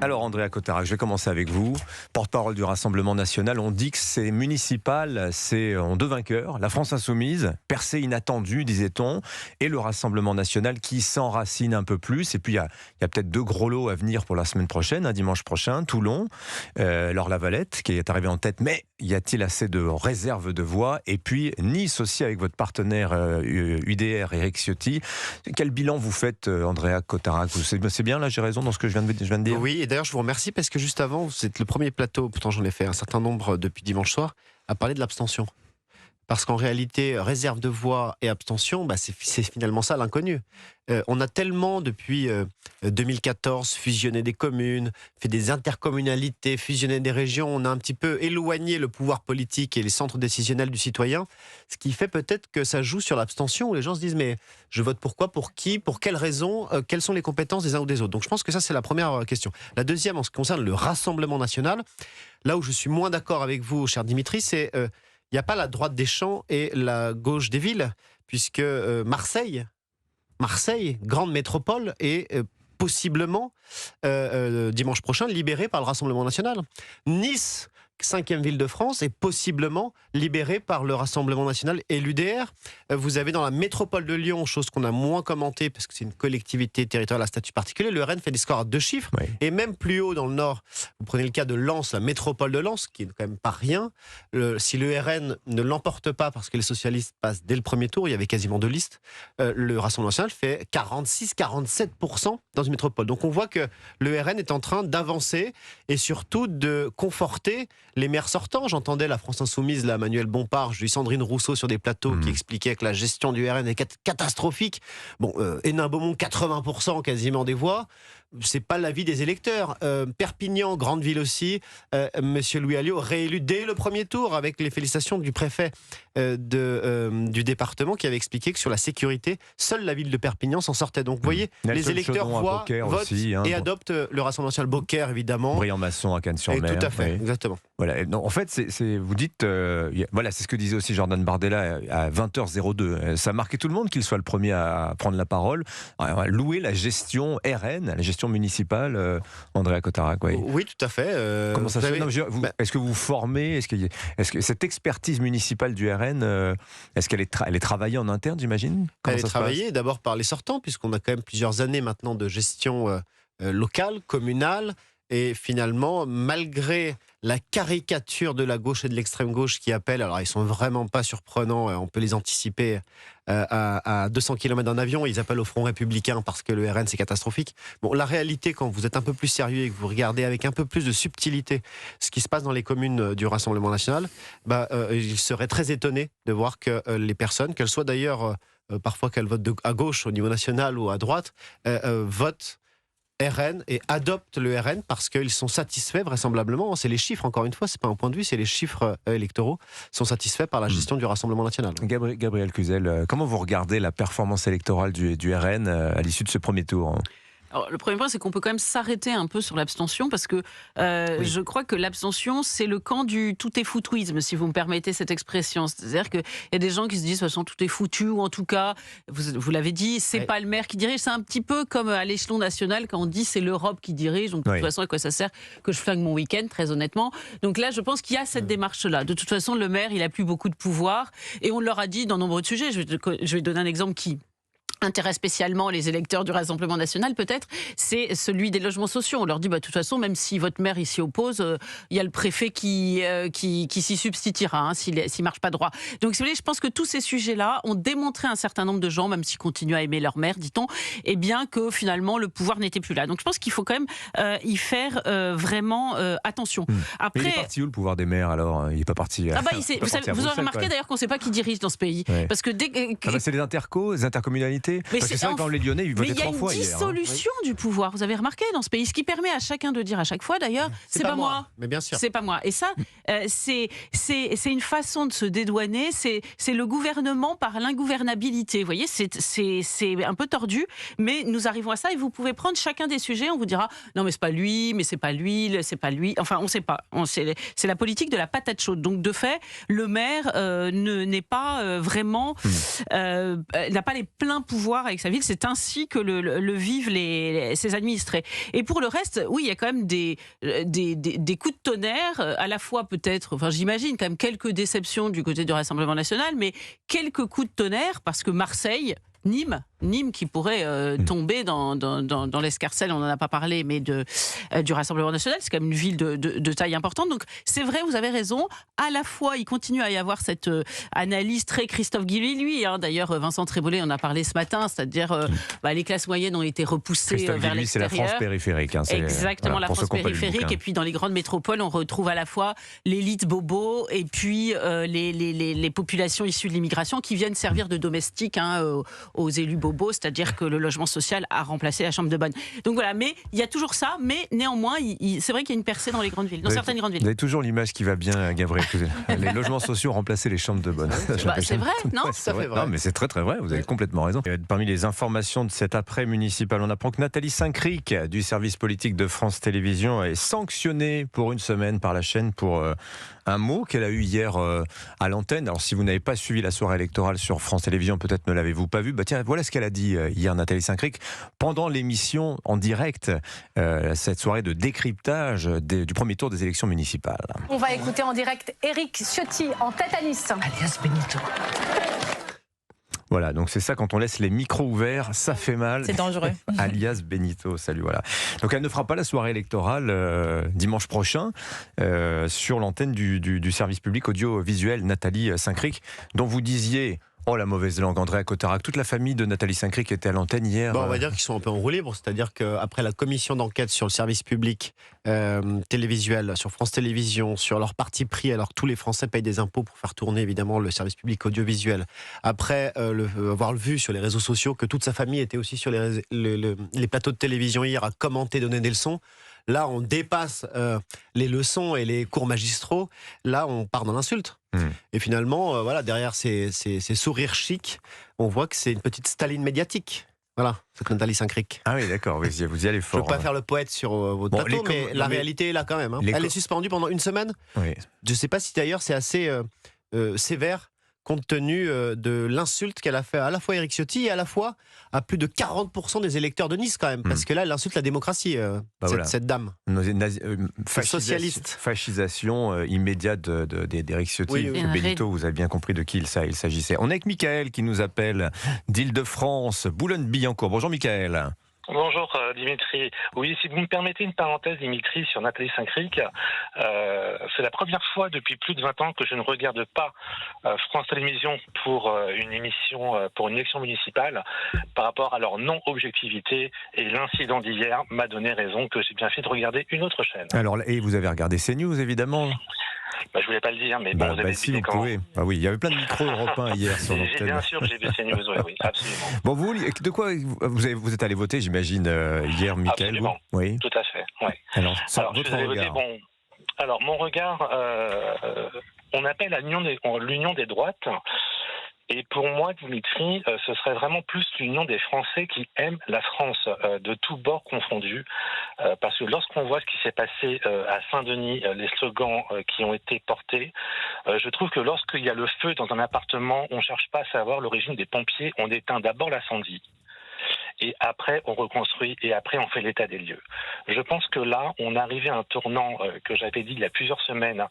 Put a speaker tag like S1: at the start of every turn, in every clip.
S1: Alors Andrea Cotarac, je vais commencer avec vous. Porte-parole du Rassemblement National, on dit que c'est municipal, c'est en deux vainqueurs. La France Insoumise, percée inattendue, disait-on, et le Rassemblement National qui s'enracine un peu plus. Et puis il y a peut-être deux gros lots à venir pour la semaine prochaine, dimanche prochain, Toulon, Lavalette qui est arrivé en tête, mais y a-t-il assez de réserves de voix? Et puis Nice aussi avec votre partenaire UDR, Éric Ciotti. Quel bilan vous faites, Andrea Cotarac? C'est bien là, j'ai raison dans ce que je viens de dire?
S2: Oui, et d'ailleurs je vous remercie parce que juste avant, vous êtes le premier plateau, pourtant j'en ai fait un certain nombre depuis dimanche soir, à parler de l'abstention. Parce qu'en réalité, réserve de voix et abstention, c'est finalement ça l'inconnu. On a tellement, depuis 2014, fusionné des communes, fait des intercommunalités, fusionné des régions, on a un petit peu éloigné le pouvoir politique et les centres décisionnels du citoyen, ce qui fait peut-être que ça joue sur l'abstention, où les gens se disent mais je vote pour quoi, pour qui, pour quelles raisons, quelles sont les compétences des uns ou des autres. Donc je pense que ça c'est la première question. La deuxième, en ce qui concerne le Rassemblement National, là où je suis moins d'accord avec vous, cher Dimitri, c'est... il n'y a pas la droite des champs et la gauche des villes, puisque Marseille, grande métropole, est possiblement, dimanche prochain, libérée par le Rassemblement National. Nice, 5e ville de France, est possiblement libérée par le Rassemblement National et l'UDR. Vous avez dans la métropole de Lyon, chose qu'on a moins commentée, parce que c'est une collectivité territoriale à statut particulier, le RN fait des scores à 2 chiffres, oui. Et même plus haut dans le nord, vous prenez le cas de Lens, la métropole de Lens, qui n'est quand même pas rien. Si le RN ne l'emporte pas, parce que les socialistes passent dès le premier tour, il y avait quasiment 2 listes, le Rassemblement National fait 46-47% dans une métropole. Donc on voit que le RN est en train d'avancer et surtout de conforter les maires sortants. J'entendais la France Insoumise, la Manuel Bompard, j'ai eu Sandrine Rousseau sur des plateaux qui expliquaient que la gestion du RN est catastrophique. Bon, Hénin-Beaumont, 80% quasiment des voix. C'est pas l'avis des électeurs. Perpignan, grande ville aussi, Monsieur Louis Alliot, réélu dès le premier tour avec les félicitations du préfet du département qui avait expliqué que sur la sécurité, seule la ville de Perpignan s'en sortait. Donc vous voyez, les électeurs voient, votent aussi, et adoptent le Rassemblement National. Beaucaire, évidemment.
S1: Briand-Masson à Cannes-sur-Mer.
S2: Tout à fait,
S1: oui.
S2: exactement.
S1: Voilà. Non, en fait, vous dites, voilà, c'est ce que disait aussi Jordan Bardella à 20h02. Ça a marqué tout le monde qu'il soit le premier à prendre la parole, à louer la gestion RN, la gestion municipale, Andrea Cotarac. Oui.
S2: Oui, tout à fait.
S1: Comment ça se fait? Est-ce que vous formez, est-ce que cette expertise municipale du RN, est-ce qu'elle est travaillée en interne, j'imagine?
S2: Elle est travaillée d'abord par les sortants, puisqu'on a quand même plusieurs années maintenant de gestion locale, communale. Et finalement, malgré la caricature de la gauche et de l'extrême gauche qui appellent, alors ils sont vraiment pas surprenants, on peut les anticiper à 200 km d'un avion, ils appellent au Front républicain parce que le RN c'est catastrophique. Bon, la réalité, quand vous êtes un peu plus sérieux et que vous regardez avec un peu plus de subtilité ce qui se passe dans les communes du Rassemblement National, ils seraient très étonnés de voir que les personnes, qu'elles soient d'ailleurs, parfois qu'elles votent à gauche au niveau national ou à droite, votent RN et adoptent le RN parce qu'ils sont satisfaits vraisemblablement, c'est les chiffres encore une fois, c'est pas un point de vue, c'est les chiffres électoraux, sont satisfaits par la gestion du Rassemblement National.
S1: Gabriel Cluzel, comment vous regardez la performance électorale du RN à l'issue de ce premier tour?
S3: Alors, le premier point, c'est qu'on peut quand même s'arrêter un peu sur l'abstention parce que je crois que l'abstention, c'est le camp du tout est foutouisme, si vous me permettez cette expression. C'est-à-dire qu'il y a des gens qui se disent de toute façon tout est foutu, ou en tout cas, vous l'avez dit, c'est pas le maire qui dirige. C'est un petit peu comme à l'échelon national quand on dit c'est l'Europe qui dirige. Donc de toute façon, à quoi ça sert que je flingue mon week-end, très honnêtement. Donc là, je pense qu'il y a cette démarche-là. De toute façon, le maire, il a plus beaucoup de pouvoir et on leur a dit dans nombreux sujets. Je vais donner un exemple qui intéresse spécialement les électeurs du Rassemblement National, peut-être, c'est celui des logements sociaux. On leur dit, de toute façon, même si votre maire s'y oppose, il y a le préfet qui s'y substituera, s'il marche pas droit. Donc, si vous voulez, je pense que tous ces sujets-là ont démontré à un certain nombre de gens, même s'ils continuent à aimer leur maire, dit-on, eh bien que finalement, le pouvoir n'était plus là. Donc, je pense qu'il faut quand même y faire vraiment attention.
S1: Après, il est parti où le pouvoir des maires, alors? Il n'est pas parti...
S3: vous aurez remarqué d'ailleurs qu'on ne sait pas qui dirige dans ce pays. Parce que
S1: c'est les intercommunalités.
S3: Mais
S1: parce que c'est vrai que les Lyonnais, ils votaient 3 fois hier.
S3: Mais il y a une dissolution du pouvoir, vous avez remarqué, dans ce pays. Ce qui permet à chacun de dire à chaque fois, d'ailleurs, c'est pas moi.
S2: Mais bien sûr.
S3: C'est pas moi. Et ça, c'est une façon de se dédouaner. C'est le gouvernement par l'ingouvernabilité. Vous voyez, c'est un peu tordu, mais nous arrivons à ça. Et vous pouvez prendre chacun des sujets. On vous dira, non, mais c'est pas lui, mais c'est pas lui, c'est pas lui. Enfin, on sait pas. C'est la politique de la patate chaude. Donc, de fait, le maire n'est pas vraiment... n'a pas les pleins pouvoirs pouvoir avec sa ville. C'est ainsi que le vivent ses administrés. Et pour le reste, oui, il y a quand même des coups de tonnerre, à la fois peut-être, enfin j'imagine quand même quelques déceptions du côté du Rassemblement national, mais quelques coups de tonnerre parce que Marseille, Nîmes qui pourrait tomber dans l'escarcelle, on n'en a pas parlé, mais du Rassemblement national, c'est quand même une ville de taille importante. Donc c'est vrai, vous avez raison, à la fois il continue à y avoir cette analyse très Christophe Guilluy, lui, hein, d'ailleurs Vincent Trébollet en a parlé ce matin, c'est-à-dire les classes moyennes ont été repoussées vers l'extérieur.
S1: C'est la France périphérique. Hein,
S3: exactement, voilà, la France périphérique, et puis dans les grandes métropoles, on retrouve à la fois l'élite bobo et puis les populations issues de l'immigration qui viennent servir de domestiques aux élus bobos, c'est-à-dire que le logement social a remplacé la chambre de bonne. Donc voilà, mais il y a toujours ça, mais néanmoins, c'est vrai qu'il y a une percée dans les grandes villes, dans certaines grandes villes.
S1: Vous avez toujours l'image qui va bien, Gabriel. Les logements sociaux ont remplacé les chambres de bonne.
S3: C'est vrai, non?
S1: Ouais, ça fait vrai. Non, mais c'est très très vrai, vous avez complètement raison. Parmi les informations de cet après municipal, on apprend que Nathalie Saint-Cric du service politique de France Télévisions est sanctionnée pour une semaine par la chaîne pour un mot qu'elle a eu hier à l'antenne. Alors si vous n'avez pas suivi la soirée électorale sur France Télévisions, peut-être ne l'avez-vous pas vu. Bah tiens, voilà ce qu'elle a dit hier, Nathalie Saint-Cric, pendant l'émission en direct, cette soirée de décryptage du premier tour des élections municipales.
S4: On va écouter en direct Éric Ciotti en tête à Nice.
S5: Alias Benito.
S1: Voilà, donc c'est ça, quand on laisse les micros ouverts, ça fait mal.
S5: C'est dangereux.
S1: Alias Benito, salut, voilà. Donc elle ne fera pas la soirée électorale dimanche prochain sur l'antenne du service public audiovisuel Nathalie Saint-Cric, dont vous disiez... Oh la mauvaise langue, Andréa Cotarac. Toute la famille de Nathalie Saint-Cric était à l'antenne hier.
S2: Bon, on va dire qu'ils sont un peu en roue libre, c'est-à-dire qu'après la commission d'enquête sur le service public télévisuel, sur France Télévisions, sur leur parti pris, alors que tous les Français payent des impôts pour faire tourner évidemment le service public audiovisuel. Après avoir vu sur les réseaux sociaux que toute sa famille était aussi sur les plateaux de télévision hier à commenter, donner des leçons. Là, on dépasse les leçons et les cours magistraux. Là, on part dans l'insulte. Et finalement, voilà, derrière ces sourires chics, on voit que c'est une petite Staline médiatique. Voilà, c'est Nathalie Saint-Cric.
S1: Ah oui, d'accord, vous y allez fort.
S2: Je ne veux pas faire le poète sur votre plateau, mais la réalité est là quand même. Hein. Elle est suspendue pendant une semaine.
S1: Oui.
S2: Je ne sais pas si d'ailleurs c'est assez sévère, compte tenu de l'insulte qu'elle a fait à la fois Éric Ciotti et à la fois à plus de 40% des électeurs de Nice quand même. Parce que là, elle insulte la démocratie, cette dame.
S1: Socialiste. Fascisation immédiate d'Éric Ciotti.
S2: Oui.
S1: Benito, vous avez bien compris de qui il s'agissait. On est avec Michael qui nous appelle d'Île-de-France, Boulogne-Billancourt. Bonjour Michael.
S6: Bonjour Dimitri. Oui, si vous me permettez une parenthèse, Dimitri, sur Nathalie Saint-Cric, c'est la première fois depuis plus de 20 ans que je ne regarde pas France Télévisions pour une émission, pour une élection municipale, par rapport à leur non-objectivité, et l'incident d'hier m'a donné raison que j'ai bien fait de regarder une autre chaîne.
S1: Alors, et vous avez regardé CNews évidemment.
S6: Je voulais pas le dire, mais bon, vous avez
S1: si vous pouvez. Ah oui, il y avait plein de micros européens hier sur l'antenne.
S6: Bien sûr, j'ai vu CNews, oui, absolument.
S1: Bon, de quoi vous êtes allé voter, j'imagine, hier, Michael?
S6: Absolument,
S1: oui.
S6: Tout à fait, oui.
S1: Alors votre regard.
S6: Alors, mon regard, on appelle à l'union des droites. Et pour moi, Dimitri, ce serait vraiment plus l'union des Français qui aiment la France, de tous bords confondus. Parce que lorsqu'on voit ce qui s'est passé à Saint-Denis, les slogans qui ont été portés, je trouve que lorsqu'il y a le feu dans un appartement, on ne cherche pas à savoir l'origine des pompiers, on éteint d'abord l'incendie. Et après, on reconstruit, et après, on fait l'état des lieux. Je pense que là, on est arrivé à un tournant que j'avais dit il y a plusieurs semaines,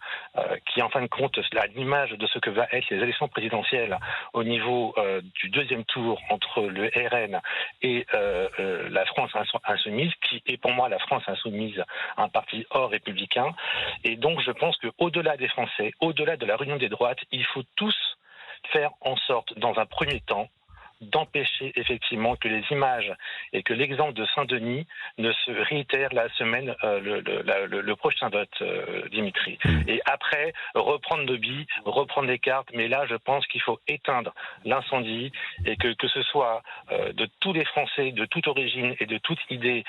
S6: qui, en fin de compte, à l'image de ce que va être les élections présidentielles au niveau du deuxième tour entre le RN et la France Insoumise, qui est pour moi la France Insoumise, un parti hors républicain. Et donc, je pense qu'au-delà des Français, au-delà de la réunion des droites, il faut tous faire en sorte, dans un premier temps, d'empêcher effectivement que les images et que l'exemple de Saint-Denis ne se réitèrent la semaine, le prochain vote, Dimitri. Et après, reprendre nos billes, reprendre les cartes, mais là, je pense qu'il faut éteindre l'incendie et que ce soit de tous les Français, de toute origine et de toute idée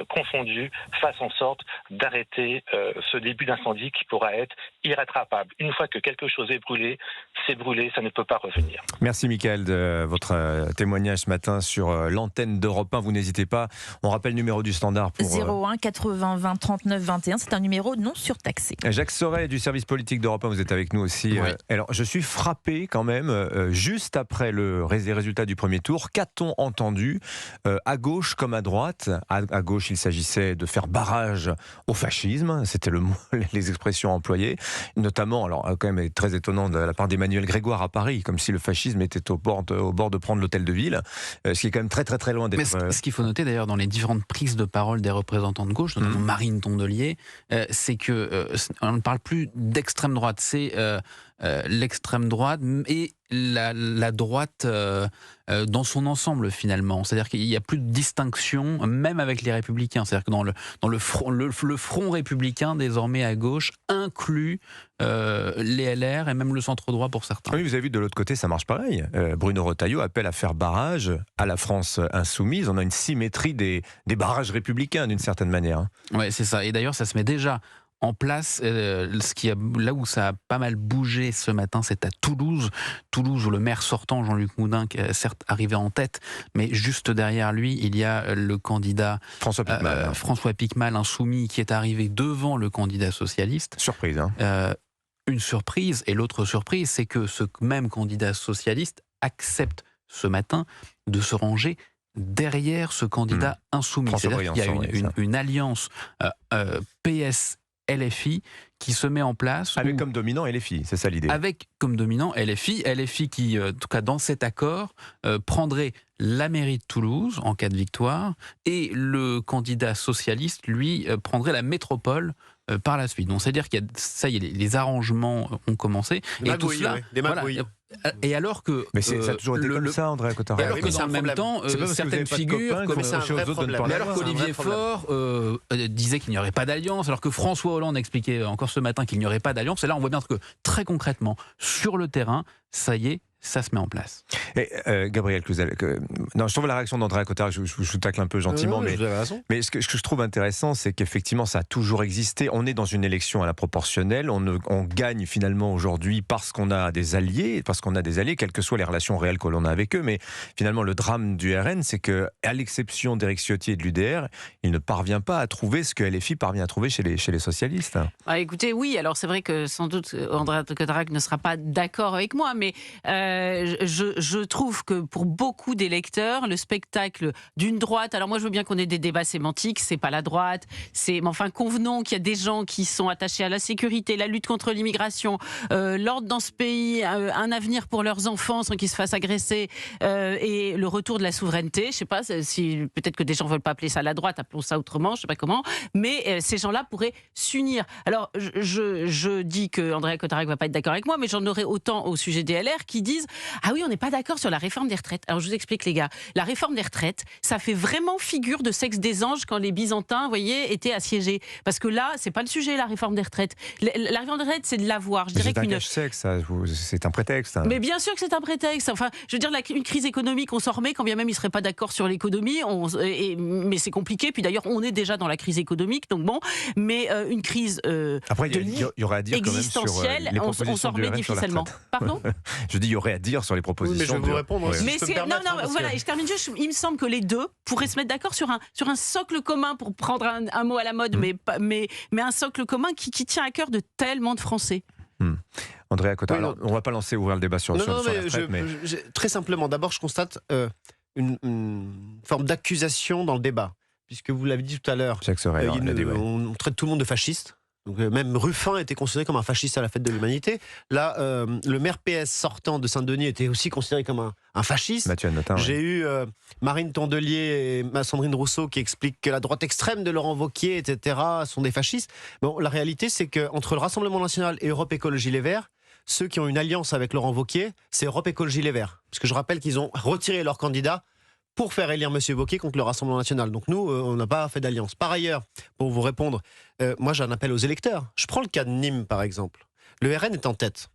S6: confondue, fassent en sorte d'arrêter ce début d'incendie qui pourra être irrattrapable. Une fois que quelque chose est brûlé, c'est brûlé, ça ne peut pas revenir.
S1: Merci Michael de votre témoignage ce matin sur l'antenne d'Europe 1. Vous n'hésitez pas. On rappelle le numéro du standard pour
S5: 01 80 20 39 21. C'est un numéro non surtaxé.
S1: Jacques Sorel du service politique d'Europe 1, vous êtes avec nous aussi.
S2: Oui.
S1: Alors, je suis frappé quand même, juste après les résultats du premier tour, qu'a-t-on entendu à gauche comme à droite? À gauche, il s'agissait de faire barrage au fascisme, c'était le mot, les expressions employées, notamment, alors quand même très étonnant de la part d'Emmanuel Grégoire à Paris, comme si le fascisme était au bord de prendre l'hôtel de ville, ce qui est quand même très très très loin d'être...
S7: Mais ce qu'il faut noter d'ailleurs dans les différentes prises de parole des représentants de gauche, notamment Marine Tondelier, c'est que on ne parle plus d'extrême droite, c'est l'extrême droite et la droite dans son ensemble finalement. C'est-à-dire qu'il n'y a plus de distinction, même avec les Républicains. C'est-à-dire que dans le front républicain, désormais à gauche, inclut les LR et même le centre-droit pour certains.
S1: Oui, vous avez vu de l'autre côté, ça marche pareil. Bruno Retailleau appelle à faire barrage à la France insoumise. On a une symétrie des barrages républicains d'une certaine manière.
S7: Oui, c'est ça. Et d'ailleurs, ça se met déjà en place, là où ça a pas mal bougé ce matin, c'est à Toulouse. Toulouse, où le maire sortant, Jean-Luc Moudin, qui est certes arrivé en tête, mais juste derrière lui, il y a le candidat François Piquemal, insoumis, qui est arrivé devant le candidat socialiste.
S1: Surprise, hein.
S7: Une surprise, et l'autre surprise, c'est que ce même candidat socialiste accepte ce matin de se ranger derrière ce candidat insoumis. C'est-à-dire qu'il y a une alliance PS LFI qui se met en place.
S1: Avec comme dominant LFI, c'est ça l'idée.
S7: Avec comme dominant LFI qui, en tout cas dans cet accord, prendrait la mairie de Toulouse en cas de victoire, et le candidat socialiste, lui, prendrait la métropole par la suite. Donc c'est-à-dire qu'il y a, ça y est, les arrangements ont commencé.
S2: Et tout cela,
S7: et alors que...
S1: Mais ça a toujours été comme ça, André Cotard.
S7: Alors que dans le même temps, certaines figures... Mais alors qu'Olivier Faure disait qu'il n'y aurait pas d'alliance, alors que François Hollande expliquait encore ce matin qu'il n'y aurait pas d'alliance, et là on voit bien que très concrètement, sur le terrain, ça y est, ça se met en place.
S1: Et Gabriel Cluzel, je trouve la réaction d'André Cotard, je vous tacle un peu gentiment, mais ce que je trouve intéressant, c'est qu'effectivement ça a toujours existé. On est dans une élection à la proportionnelle, on gagne finalement aujourd'hui parce qu'on a des alliés, quelles que soient les relations réelles que l'on a avec eux, mais finalement le drame du RN, c'est que, à l'exception d'Éric Ciotti et de l'UDR, il ne parvient pas à trouver ce que LFI parvient à trouver chez les socialistes.
S3: Écoutez, oui, alors c'est vrai que sans doute André Cotard ne sera pas d'accord avec moi, mais je trouve que pour beaucoup d'électeurs, le spectacle d'une droite, alors moi je veux bien qu'on ait des débats sémantiques, c'est pas la droite, mais enfin convenons qu'il y a des gens qui sont attachés à la sécurité, la lutte contre l'immigration, l'ordre dans ce pays, un avenir pour leurs enfants sans qu'ils se fassent agresser, et le retour de la souveraineté. Je sais pas si peut-être que des gens veulent pas appeler ça la droite, appelons ça autrement, je sais pas comment, mais ces gens-là pourraient s'unir. Alors je dis que André Cotard va pas être d'accord avec moi, mais j'en aurais autant au sujet des LR qui disent ah oui, on n'est pas d'accord sur la réforme des retraites. Alors je vous explique les gars, la réforme des retraites, ça fait vraiment figure de sexe des anges quand les Byzantins, vous voyez, étaient assiégés. Parce que là, c'est pas le sujet, la réforme des retraites. La réforme des retraites, c'est de l'avoir. Je dirais
S1: c'est un cache-sexe, c'est un prétexte.
S3: Mais bien sûr que c'est un prétexte. Enfin, je veux dire, une crise économique, on s'en remet, quand bien même ils seraient pas d'accord sur l'économie. Mais c'est compliqué. Puis d'ailleurs, on est déjà dans la crise économique, donc bon. Mais une crise
S1: après, il y aurait à dire
S3: existentielle,
S1: quand même sur
S3: on s'en remet difficilement. Pardon ?
S1: Je dis, il y aurait à dire sur les propositions.
S2: Oui, mais je vais vous répondre.
S3: Mais voilà, et je termine juste. Il me semble que les deux pourraient se mettre d'accord sur un socle commun, pour prendre un mot à la mode, mais un socle commun qui tient à cœur de tellement de Français.
S1: André Cotard, alors, on ne va pas ouvrir le débat sur la retraite, mais...
S2: Très simplement, d'abord, je constate une forme d'accusation dans le débat, puisque vous l'avez dit tout à l'heure, on traite tout le monde de fasciste. Donc, même Ruffin était considéré comme un fasciste à la fête de l'humanité. Là, le maire PS sortant de Saint-Denis était aussi considéré comme un fasciste. J'ai eu Marine Tondelier et Sandrine Rousseau qui expliquent que la droite extrême de Laurent Wauquiez, etc., sont des fascistes. Bon, la réalité, c'est qu'entre le Rassemblement National et Europe Écologie Les Verts, ceux qui ont une alliance avec Laurent Wauquiez, c'est Europe Écologie Les Verts. Parce que je rappelle qu'ils ont retiré leur candidat pour faire élire M. Wauquiez contre le Rassemblement National. Donc nous, on n'a pas fait d'alliance. Par ailleurs, pour vous répondre, moi j'ai un appel aux électeurs. Je prends le cas de Nîmes, par exemple. Le RN est en tête.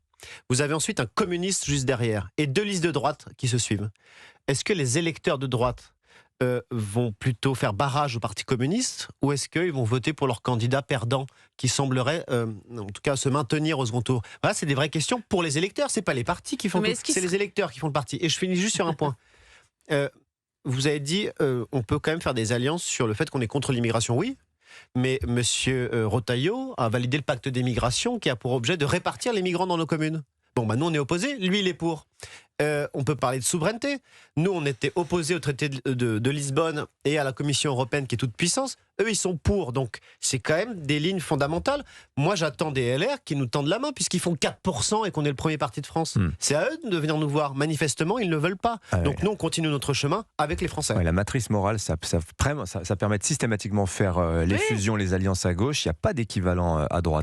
S2: Vous avez ensuite un communiste juste derrière et deux listes de droite qui se suivent. Est-ce que les électeurs de droite vont plutôt faire barrage au Parti communiste ou est-ce qu'ils vont voter pour leur candidat perdant qui semblerait, en tout cas, se maintenir au second tour? Voilà, c'est des vraies questions pour les électeurs. C'est pas les partis qui font c'est les électeurs qui font le parti. Et je finis juste sur un point. Vous avez dit, on peut quand même faire des alliances sur le fait qu'on est contre l'immigration. Oui. Mais M. Retailleau a validé le pacte des migrations qui a pour objet de répartir les migrants dans nos communes. Bon, nous, on est opposés. Lui, il est pour. On peut parler de souveraineté. Nous, on était opposés au traité de Lisbonne et à la Commission européenne qui est toute puissance. Eux, ils sont pour. Donc, c'est quand même des lignes fondamentales. Moi, j'attends des LR qui nous tendent la main puisqu'ils font 4% et qu'on est le premier parti de France. C'est à eux de venir nous voir. Manifestement, ils ne le veulent pas. Donc, nous, on continue notre chemin avec les Français.
S1: La matrice morale, ça permet de systématiquement faire les fusions, les alliances à gauche. Il n'y a pas d'équivalent à droite.